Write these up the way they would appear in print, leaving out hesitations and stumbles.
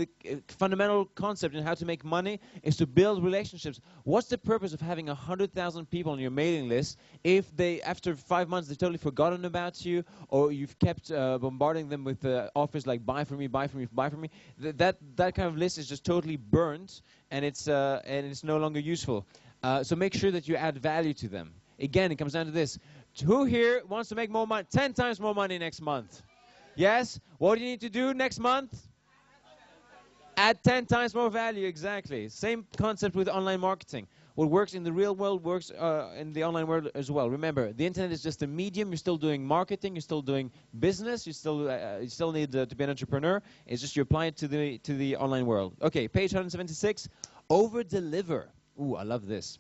the fundamental concept in how to make money is to build relationships. What's the purpose of having 100,000 people on your mailing list if they, after 5 months, they've totally forgotten about you, or you've kept bombarding them with offers like buy from me, buy from me, buy from me? That kind of list is just totally burnt, and it's no longer useful. So make sure that you add value to them. Again, it comes down to this. Who here wants to make more money, 10 times more money next month? Yes? What do you need to do next month? Add 10 times more value, exactly. Same concept with online marketing. What works in the real world works in the online world as well. Remember, the internet is just a medium. You're still doing marketing. You're still doing business. You still need to be an entrepreneur. It's just you apply it to the online world. Okay, page 176. Over-deliver. Ooh, I love this.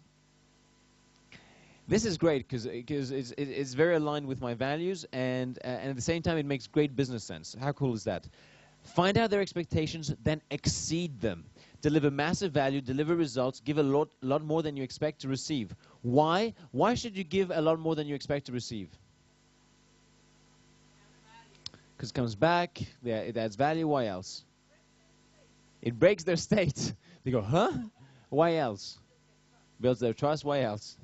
This is great because it's very aligned with my values, and at the same time it makes great business sense. How cool is that? Find out their expectations, then exceed them. Deliver massive value, deliver results, give a lot more than you expect to receive. Why? Why should you give a lot more than you expect to receive? Because it comes back, it adds value. Why else? It breaks their state. They go, huh? Why else? Builds their trust. Why else?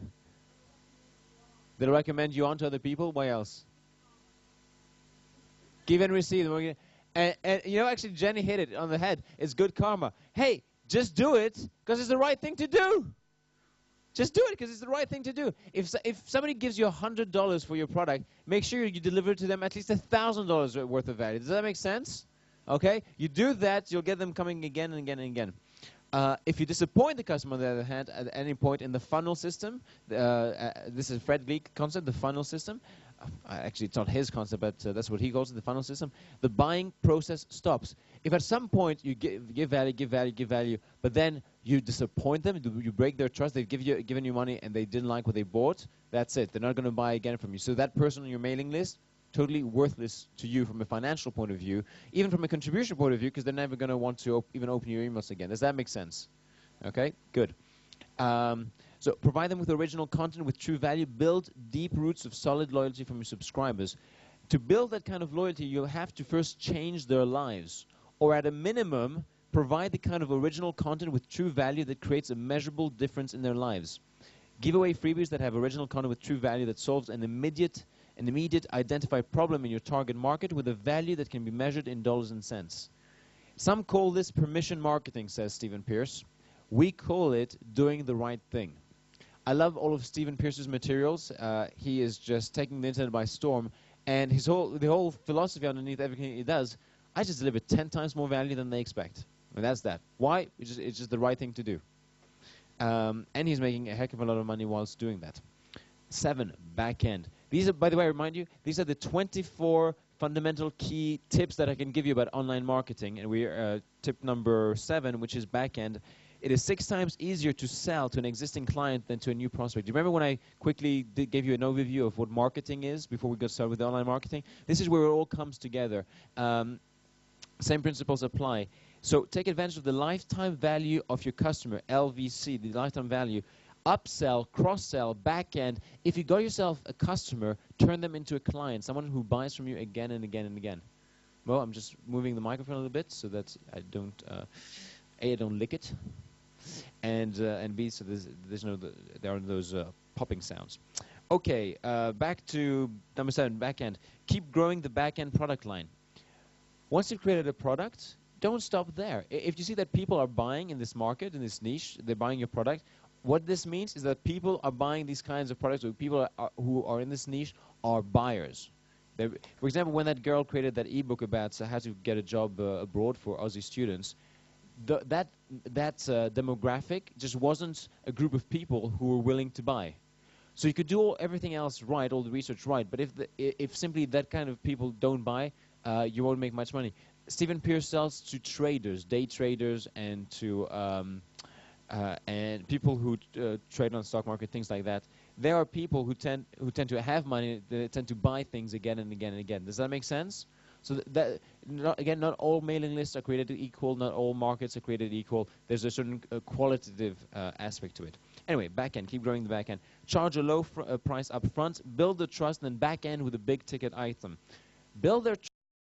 They'll recommend you on to other people. Why else? Give and receive. And you know, actually, Jenny hit it on the head. It's good karma. Hey, just do it because it's the right thing to do. Just do it because it's the right thing to do. If somebody gives you $100 for your product, make sure you deliver to them at least $1,000 worth of value. Does that make sense? Okay? You do that, you'll get them coming again and again and again. If you disappoint the customer, on the other hand, at any point in the funnel system, this is Fred Gleek concept, the funnel system. Actually, it's not his concept, but that's what he calls it, the funnel system. The buying process stops. If at some point you give value, but then you disappoint them, you break their trust, they've given you money and they didn't like what they bought, that's it. They're not going to buy again from you. So that person on your mailing list, totally worthless to you from a financial point of view, even from a contribution point of view, because they're never going to want to even open your emails again. Does that make sense? Okay, good. So provide them with original content with true value. Build deep roots of solid loyalty from your subscribers. To build that kind of loyalty, you'll have to first change their lives, or at a minimum, provide the kind of original content with true value that creates a measurable difference in their lives. Give away freebies that have original content with true value that solves an immediate identified problem in your target market with a value that can be measured in dollars and cents. Some call this permission marketing, says Stephen Pierce. We call it doing the right thing. I love all of Stephen Pierce's materials. He is just taking the internet by storm, and the whole philosophy underneath everything he does, I just deliver 10 times more value than they expect. And that's that. Why? It's just the right thing to do. And he's making a heck of a lot of money whilst doing that. 7, back end. These are, by the way, I remind you, these are the 24 fundamental key tips that I can give you about online marketing. And we're tip number 7, which is back end. It is 6 times easier to sell to an existing client than to a new prospect. Do you remember when I quickly gave you an overview of what marketing is before we got started with online marketing? This is where it all comes together. Same principles apply. So take advantage of the lifetime value of your customer, LVC, the lifetime value. Upsell, cross-sell, back-end. If you got yourself a customer, turn them into a client, someone who buys from you again and again and again. Well, I'm just moving the microphone a little bit so that I don't, A, I don't lick it, and B, so there aren't those popping sounds. Okay, back to number 7, back-end. Keep growing the back-end product line. Once you've created a product, don't stop there. If you see that people are buying in this market, in this niche, they're buying your product, what this means is that people are buying these kinds of products, or people who are in this niche are buyers. For example, when that girl created that ebook about how to get a job abroad for Aussie students, that demographic just wasn't a group of people who were willing to buy. So you could do everything else right, all the research right, but if simply that kind of people don't buy, you won't make much money. Stephen Pierce sells to traders, day traders, and to and people who trade on the stock market, things like that. There are people who tend to have money, they tend to buy things again and again and again. Does that make sense? So not all mailing lists are created equal, not all markets are created equal. There's a certain qualitative aspect to it. Anyway, back end, keep growing the back end. Charge a low price up front, build the trust, and then back end with a big ticket item. Build their